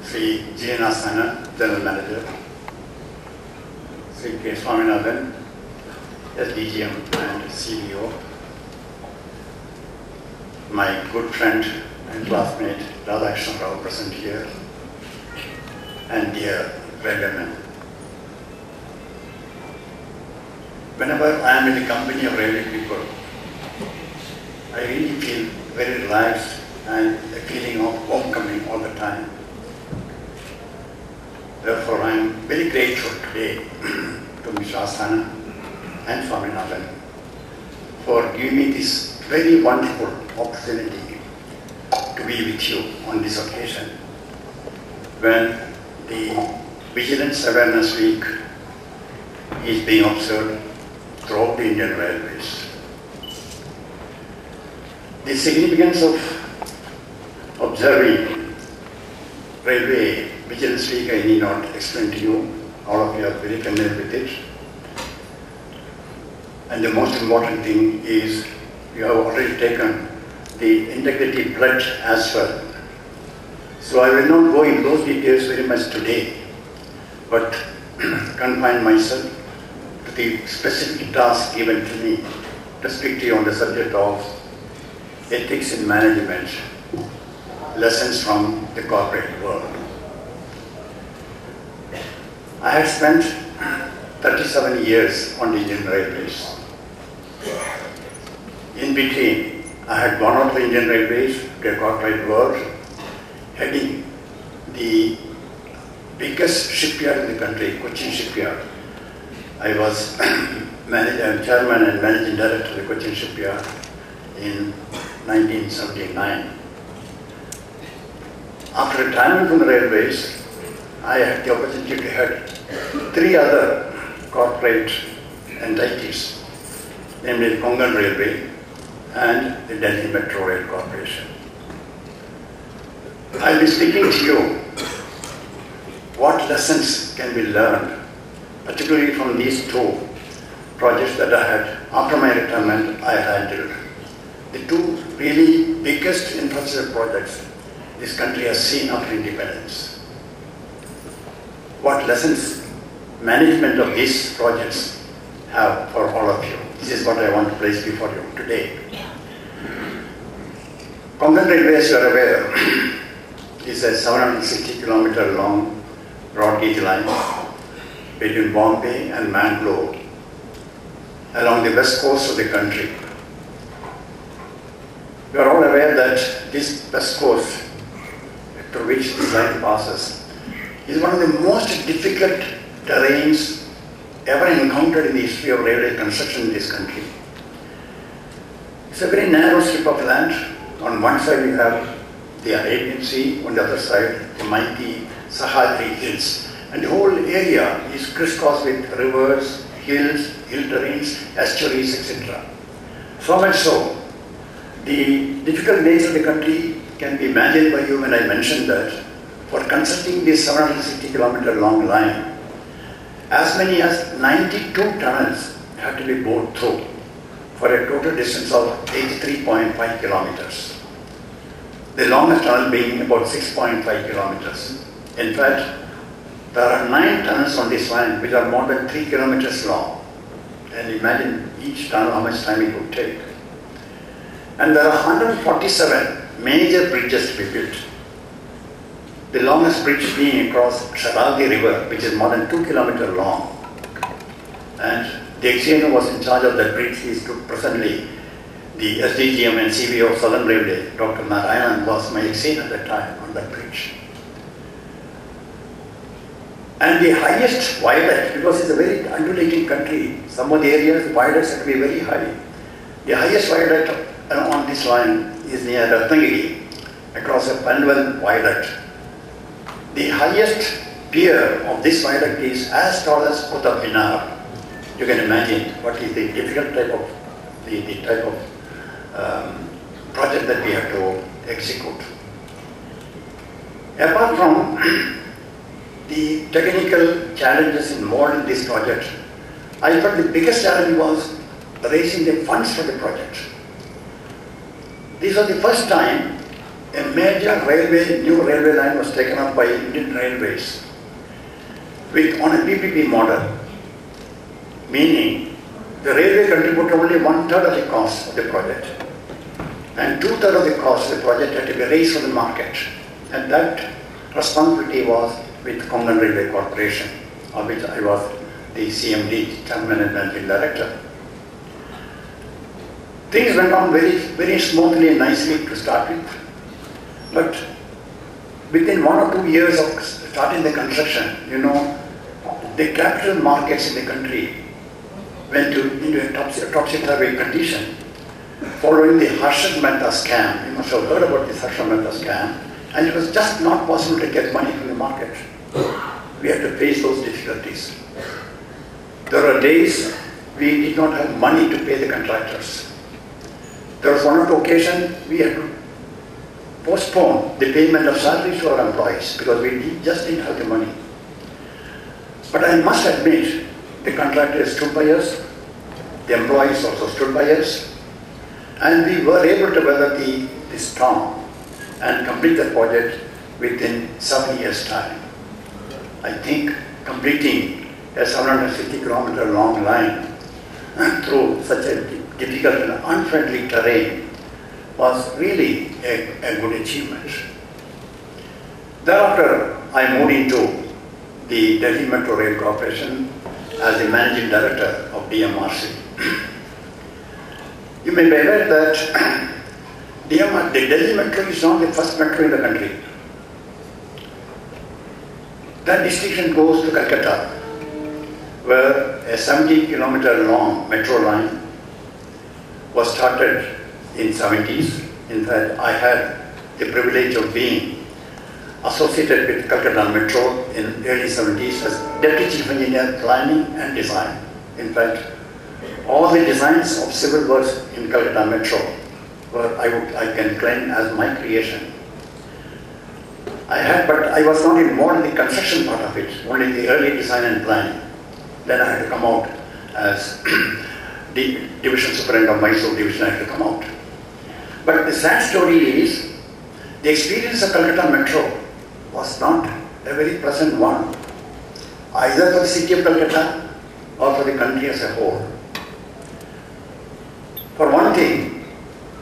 Sri G.N. General Manager, Sri K. Swaminathan, SDGM and CBO, my good friend and classmate Radhakrishnan Rao present here, and dear railwaymen. Whenever I am in the company of railway people, I really feel very relaxed and a feeling of homecoming all the time. Therefore, I am very grateful today to Mr. Asthana and Swaminathan for giving me this very wonderful opportunity to be with you on this occasion when the Vigilance Awareness Week is being observed throughout the Indian Railways. The significance of observing Railway Vigilance Week I need not explain to you. All of you are very familiar with it. And the most important thing is you have already taken the integrity pledge as well. So I will not go in those details very much today, but confine myself to the specific task given to me to speak to you on the subject of ethics in management, lessons from the corporate world. I had spent 37 years on the Indian Railways. In between, I had gone out of the Indian Railways to a corporate world, heading the biggest shipyard in the country, Cochin Shipyard. I was chairman and managing director of the Cochin Shipyard in 1979. After retirement from the railways, I had the opportunity to head 3 other corporate entities, namely the Konkan Railway and the Delhi Metro Rail Corporation. I'll be speaking to you what lessons can be learned, particularly from these 2 projects that I had, after my retirement, I handled. The 2 really biggest infrastructure projects this country has seen after independence. What lessons management of these projects have for all of you? This is what I want to place before you today. Konkan Railway, as you are aware, is a 760-kilometer long broad gauge line between Bombay and Mangalore along the west coast of the country. You are all aware that this west coast through which this line passes is one of the most difficult terrains ever encountered in the history of railway construction in this country. It's a very narrow strip of land. On one side you have the Arabian Sea, on the other side the mighty Sahyadri Hills. And the whole area is crisscrossed with rivers, hills, hill terrains, estuaries, etc. So much so, the difficult days of the country can be imagined by you when I mentioned that for constructing this 760-kilometer long line, as many as 92 tunnels had to be bored through for a total distance of 83.5 kilometers. The longest tunnel being about 6.5 kilometers. In fact, there are 9 tunnels on this line which are more than 3 kilometers long. And imagine each tunnel how much time it would take. And there are 147 major bridges to be built. The longest bridge being across Sharadhi River, which is more than 2 kilometers long. And the ex-ENO was in charge of that bridge. He is presently the SDGM and CBO of Southern Railway. Dr. Nilayam was my ex-ENO at that time on that bridge. And the highest viaduct, because it's a very undulating country, some of the areas, the viaducts have to be very high. The highest viaduct on this line is near Ratnagiri, across a Panvel viaduct. The highest pier of this viaduct is as tall as Qutub Minar. You can imagine what is the difficult type of project that we have to execute. Apart from the technical challenges involved in this project, I thought the biggest challenge was raising the funds for the project. This was the first time a major new railway line was taken up by Indian Railways on a PPP model, meaning the railway contributed only 1/3 of the cost of the project, and 2/3 of the cost of the project had to be raised from the market, and that responsibility was with Konkan Railway Corporation, of which I was the CMD, Chairman and Managing Director. Things went on very smoothly and nicely to start with, but within 1 or 2 years of starting the construction, the capital markets in the country went into a topsy-turvy condition following the Harshad Mehta scam. You must have heard about this Harshad Mehta scam, and it was just not possible to get money from the market. We had to face those difficulties. There were days we did not have money to pay the contractors. There was one or two occasions we had to postpone the payment of salaries to our employees because we just didn't have the money. But I must admit, the contractors stood by us, the employees also stood by us, and we were able to weather the storm and complete the project within 7 years' time. I think completing a 750-kilometer long line through such a difficult and unfriendly terrain was really a good achievement. Thereafter, I moved into the Delhi Metro Rail Corporation as the Managing Director of DMRC. You may be aware that the Delhi Metro is not the first metro in the country. That distinction goes to Calcutta, where a 70-kilometer long metro line was started in 70s. In fact, I had the privilege of being associated with Calcutta Metro in early 70s as Deputy Chief Engineer Planning and Design. In fact, all the designs of civil works in Calcutta Metro were, I can claim, as my creation. But I was not involved in the construction part of it, only the early design and planning. Then I had to come out as the Division Superintendent of Mysore Division. I had to come out. But the sad story is, the experience of Calcutta Metro was not a very pleasant one, either for the city of Calcutta or for the country as a whole. For one thing,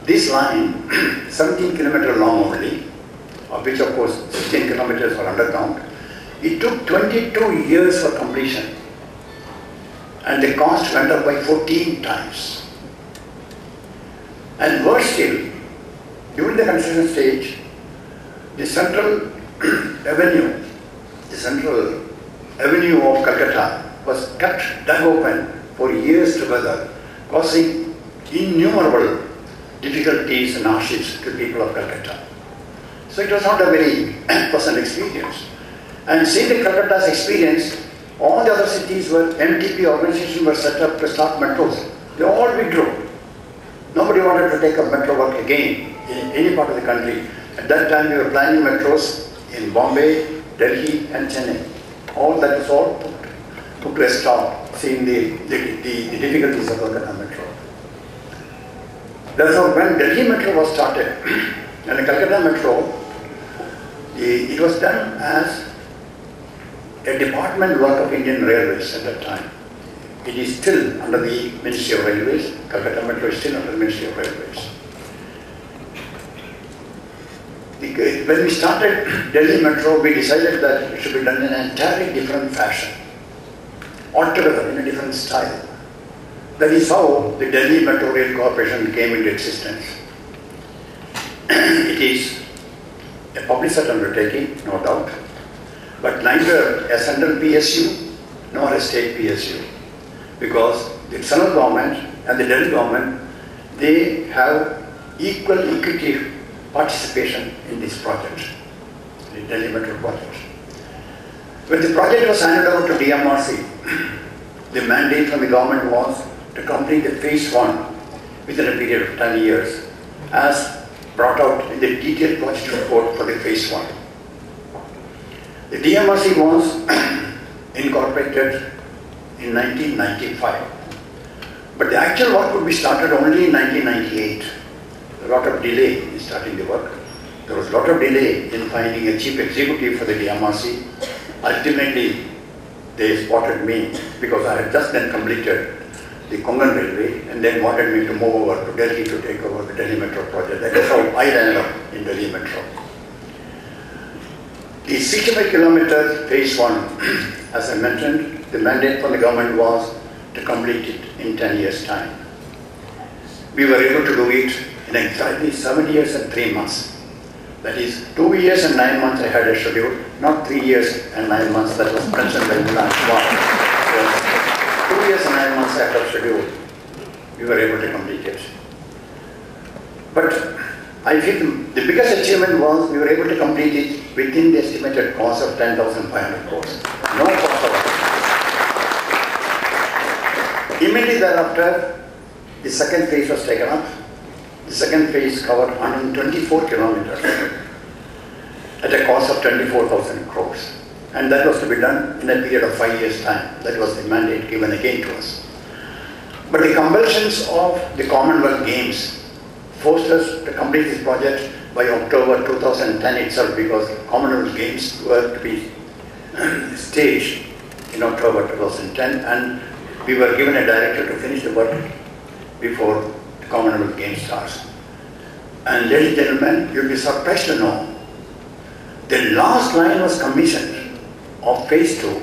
this line, 17 kilometers long only, of which of course 16 kilometers were underground, it took 22 years for completion, and the cost went up by 14 times. And worse still, during the construction stage, the central avenue of Calcutta was dug open for years together, causing innumerable difficulties and hardships to the people of Calcutta. So it was not a very pleasant experience. And seeing the Calcutta's experience, all the other cities where MTP organizations were set up to start metros, they all withdrew. Nobody wanted to take up metro work again in any part of the country. At that time, we were planning metros in Bombay, Delhi, and Chennai. All that was all put to a stop, seeing the difficulties of Calcutta Metro. Therefore, when Delhi Metro was started, and the Calcutta Metro, it was done as a department work of Indian Railways at that time. It is still under the Ministry of Railways. Calcutta Metro is still under the Ministry of Railways. When we started Delhi Metro, we decided that it should be done in an entirely different fashion, altogether in a different style. That is how the Delhi Metro Rail Corporation came into existence. It is a public undertaking, no doubt, but neither a central PSU nor a state PSU, because the central government and the Delhi government, they have equal equity participation in this project, the Delhi Metro project. When the project was handed over to DMRC, the mandate from the government was to complete the phase 1 within a period of 10 years, as brought out in the detailed project report for the phase 1. The DMRC was incorporated in 1995, but the actual work would be started only in 1998. A lot of delay in starting the work. there was a lot of delay in finding a chief executive for the DMRC. Ultimately, they spotted me because I had just then completed the Konkan Railway and then wanted me to move over to Delhi to take over the Delhi Metro project. That is how I landed up in Delhi Metro. The 65 kilometers phase 1, as I mentioned, the mandate for the government was to complete it in 10 years' time. We were able to do it in exactly 7 years and 3 months. That is 2 years and 9 months I had a schedule, not 3 years and 9 months that was mentioned by Nilayam. 2 years and 9 months I had a schedule. We were able to complete it. But I feel the biggest achievement was we were able to complete it within the estimated cost of 10,500 crores. No cost of it. Immediately thereafter, the second phase was taken up. The second phase covered 124 kilometers at a cost of 24,000 crores. And that was to be done in a period of 5 years' time. That was the mandate given again to us. But the compulsions of the Commonwealth Games forced us to complete this project by October 2010 itself, because Commonwealth Games were to be staged in October 2010, and we were given a directive to finish the work before the Commonwealth Games starts. And ladies and gentlemen, you'll be surprised to know the last line was commissioned of phase 2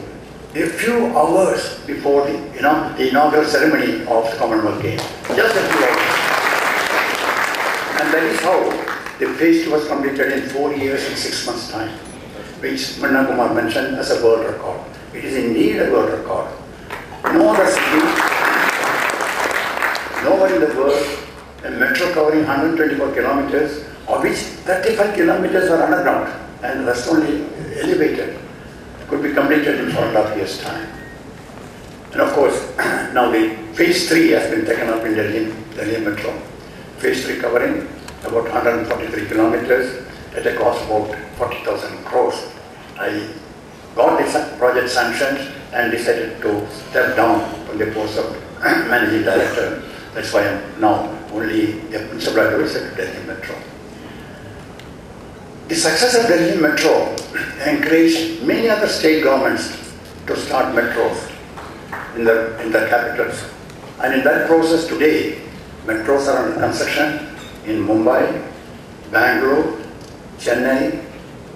a few hours before the inaugural ceremony of the Commonwealth Games. Just a few hours. And that is how the phase 2 was completed in 4 years and 6 months' time, which Manna Kumar mentioned as a world record. It is indeed a world record. No other city, nowhere in the world, a metro covering 124 kilometers, of which 35 kilometers are underground and the rest only elevated, could be completed in 4.5 years' time. And of course, now the phase 3 has been taken up in Delhi Metro. Phase 3 covering about 143 kilometers at a cost of about 40,000 crores. I got the project sanctioned and decided to step down from the post of managing director. That's why I'm now only a principal advisor to Delhi Metro. The success of Delhi Metro encouraged many other state governments to start metros in their capitals. And in that process today, metros are under construction in Mumbai, Bangalore, Chennai,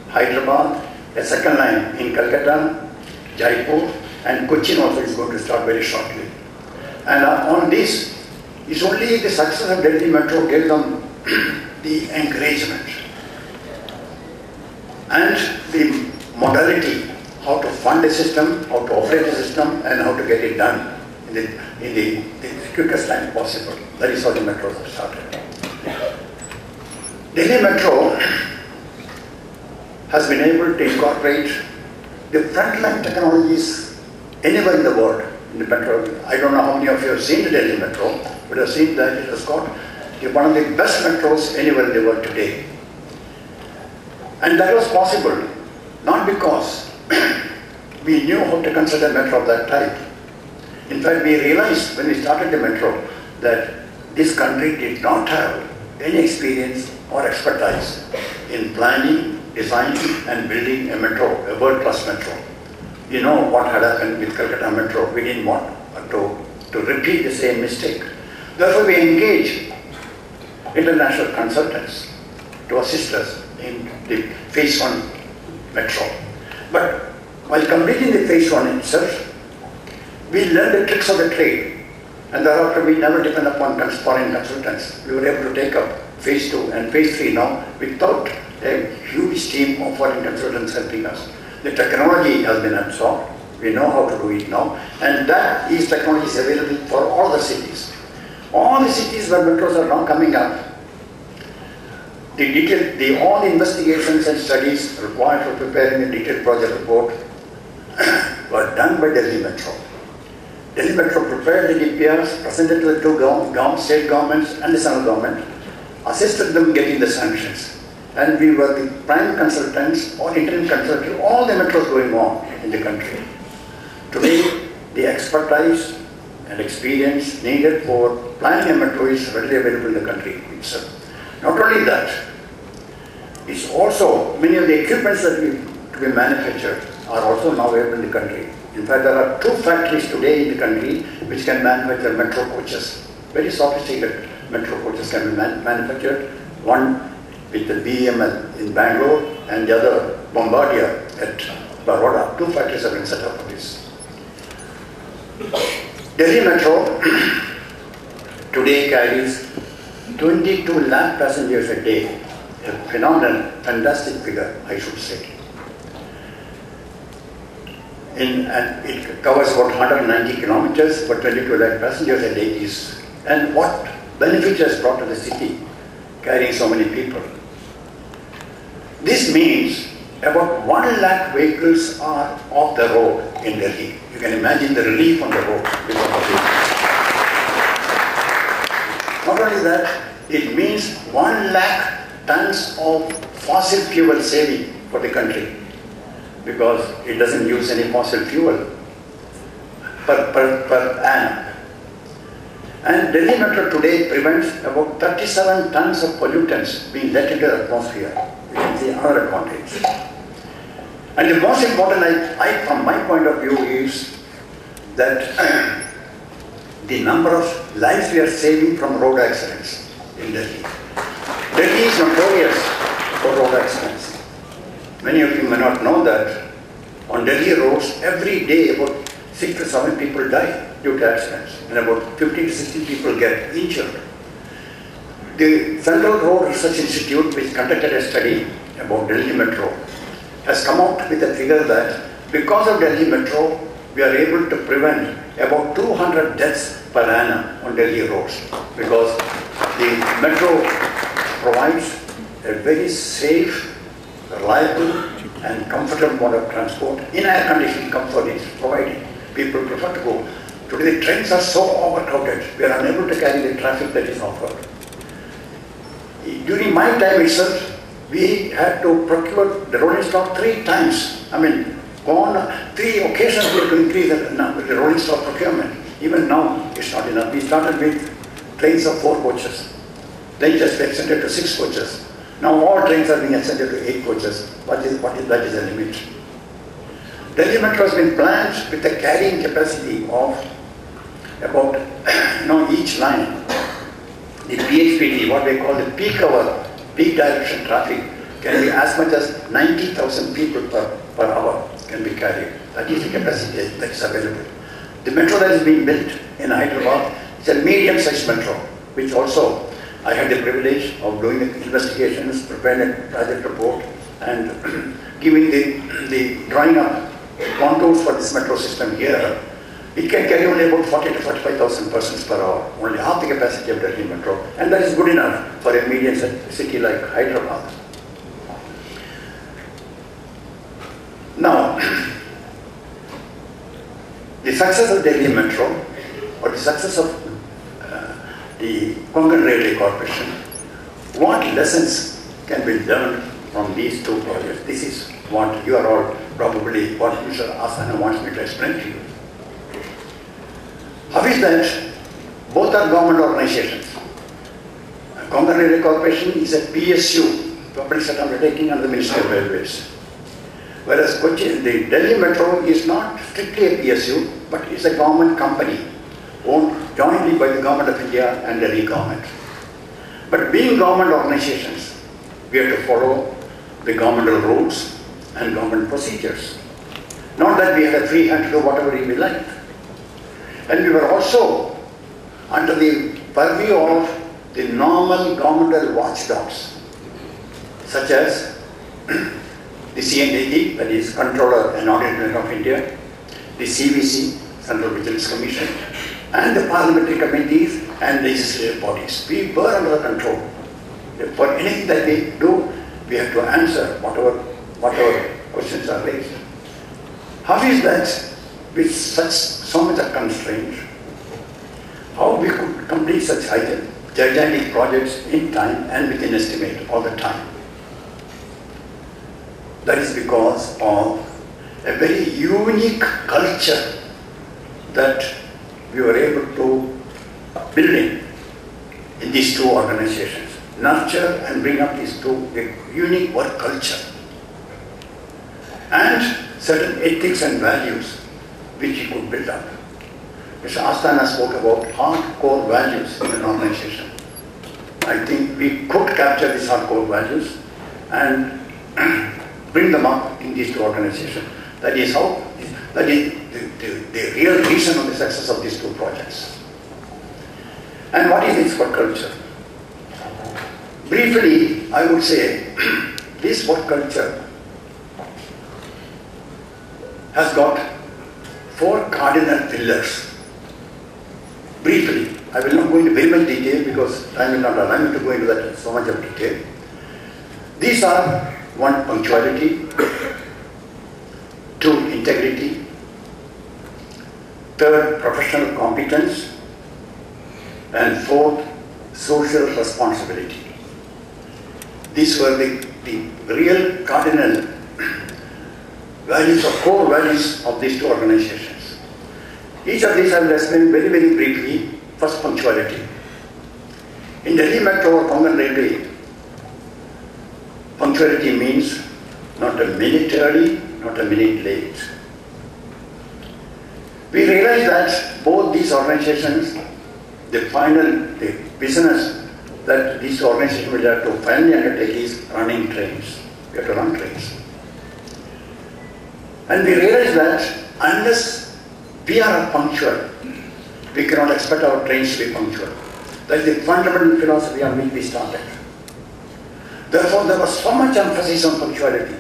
Hyderabad, a second line in Calcutta, Jaipur, and Cochin also is going to start very shortly. And on this, it's only the success of Delhi Metro gave them the encouragement and the modality, how to fund the system, how to operate the system, and how to get it done in the quickest time possible. That is how the metros have started. Delhi Metro has been able to incorporate the frontline technologies anywhere in the world. In the metro, I don't know how many of you have seen the Delhi Metro, but have seen that it has got one of the best metros anywhere in the world today. And that was possible not because we knew how to construct a metro of that type. In fact, we realized when we started the metro that this country did not have any experience or expertise in planning, designing and building a metro, a world-class metro. You know what had happened with Calcutta Metro. We didn't want to repeat the same mistake. Therefore, we engaged international consultants to assist us in the phase 1 metro. But while completing the phase 1 itself, we learned the tricks of the trade. And thereafter, we never depend upon foreign consultants. We were able to take up phase 2 and phase 3 now without a huge team of foreign consultants helping us. The technology has been absorbed. We know how to do it now. And that technology is available for all the cities. All the cities where metros are now coming up, all the investigations and studies required for preparing a detailed project report were done by Delhi Metro. Delhi Metro prepared the DPRs, presented to the two state governments and the central government, assisted them getting the sanctions. And we were the prime consultants or interim consultants, all the metros going on in the country. Today, the expertise and experience needed for planning a metro is readily available in the country itself. Not only that, is also, many of the equipments that to be manufactured are also now available in the country. In fact, there are 2 factories today in the country which can manufacture metro coaches. Very sophisticated metro coaches can be manufactured. One with the BEML in Bangalore and the other Bombardier at Baroda. 2 factories have been set up for this. Delhi Metro today carries 22 lakh passengers a day. A phenomenal, fantastic figure, I should say. And it covers about 190 kilometers, but 22 lakh passengers a day is. And what benefit has brought to the city, carrying so many people? This means about 1 lakh vehicles are off the road in Delhi. You can imagine the relief on the road because of this. Not only that, it means 1 lakh tons of fossil fuel saving for the country, because it doesn't use any fossil fuel per annum. And Delhi Metro today prevents about 37 tons of pollutants being let into the atmosphere. You can see another advantage. And the most important, from my point of view, is that the number of lives we are saving from road accidents in Delhi. Delhi is notorious for road accidents. Many of you may not know that on Delhi roads, every day about 6 to 7 people die due to accidents, and about 50 to 60 people get injured. The Central Road Research Institute, which conducted a study about Delhi Metro, has come out with a figure that because of Delhi Metro, we are able to prevent about 200 deaths per annum on Delhi roads, because the metro provides a very safe, reliable and comfortable mode of transport. In air conditioning comfort is provided. People prefer to go. Today the trains are so overcrowded, we are unable to carry the traffic that is offered. During my time itself, we had to procure the rolling stock 3 times. I mean, on 3 occasions we had to increase the rolling stock procurement. Even now, it's not enough. We started with trains of 4 coaches. Then just extended to 6 coaches. Now all trains are being extended to 8 coaches. That is the limit. Delhi Metro has been planned with a carrying capacity of about, each line. The PHPT, what they call the peak hour, peak direction traffic, can be as much as 90,000 people per hour can be carried. That is the capacity that is available. The metro that is being built in Hyderabad is a medium-sized metro, which also I had the privilege of doing the investigations, preparing a project report, and giving the drawing up contours for this metro system here. It can carry only about 40 to 45,000 persons per hour, only half the capacity of Delhi Metro, and that is good enough for a medium city like Hyderabad. Now, the success of Delhi Metro, or the success of the Konkan Railway Corporation, what lessons can be learned from these 2 projects? This is what you are all probably, what Mr. Asana wants me to explain to you. How is that both are government organizations? Konkan Railway Corporation is a PSU, public sector undertaking under the Ministry of Railways. Whereas the Delhi Metro is not strictly a PSU, but it's a government company owned jointly by the Government of India and Delhi government. But being government organizations, we have to follow the governmental rules and government procedures. Not that we had a free hand to do whatever we like. And we were also under the purview of the normal governmental watchdogs, such as the CNDT, that is Controller and Auditor of India, the CVC, Central Vigilance Commission, and the parliamentary committees and legislative bodies. We were under the control. For anything that we do, we have to answer whatever questions are raised. How is that with so much of constraint, how we could complete such gigantic projects in time and within estimate all the time? That is because of a very unique culture that we were able to build in these 2 organizations. nurture and bring up is through a unique work culture and certain ethics and values which he could build up. Mr. Asthana spoke about hardcore values in an organization. I think we could capture these hardcore values and bring them up in these two organizations. That is the real reason of the success of these two projects. And what is this work culture? Briefly, I would say this work culture has got 4 cardinal pillars. Briefly, I will not go into very much detail because time will not allow me to go into that so much of detail. These are 1, punctuality, 2, integrity, 3rd, professional competence, and 4th, social responsibility. These were the real cardinal values or core values of these two organizations. Each of these I will explain very, very briefly. First, punctuality. In Delhi Metro or Konkan Railway, punctuality means not a minute early, not a minute late. We realize that both these organizations, the business that these organizations will have to finally undertake is running trains. We have to run trains. And we realize that unless we are punctual, we cannot expect our trains to be punctual. That is the fundamental philosophy on which we started. Therefore, there was so much emphasis on punctuality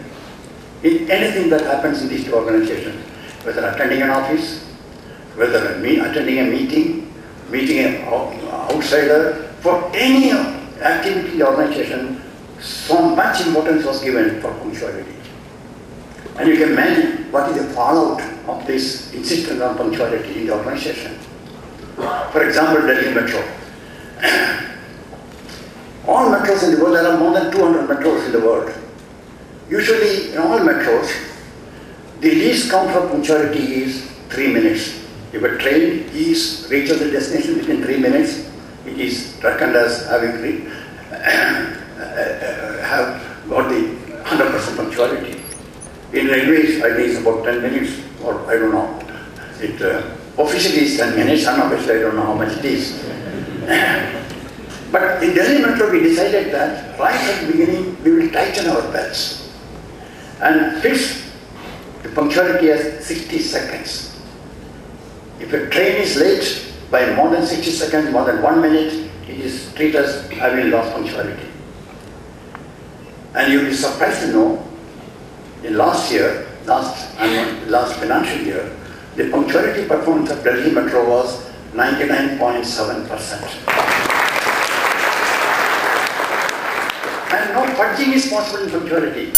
in anything that happens in these two organizations, whether attending an office, whether attending a meeting, meeting an outsider, for any activity in the organization, so much importance was given for punctuality. And you can imagine what is the fallout of this insistence on punctuality in the organization. For example, Delhi Metro. All metros in the world, there are more than 200 metros in the world. Usually, in all metros, the least count for punctuality is 3 minutes. If a train reaches the destination within 3 minutes, it is reckoned as having have got the 100% punctuality. In railways, I think it's about 10 minutes, or I don't know. It officially is 10 minutes, unofficially I don't know how much it is. But in Delhi Metro, we decided that right at the beginning, we will tighten our belts and fix the punctuality as 60 seconds. If a train is late by more than 60 seconds, more than 1 minute, it is treated as having lost punctuality. And you'll be surprised to know, in last financial year, the punctuality performance of Delhi Metro was 99.7%. And no fudging is possible in punctuality.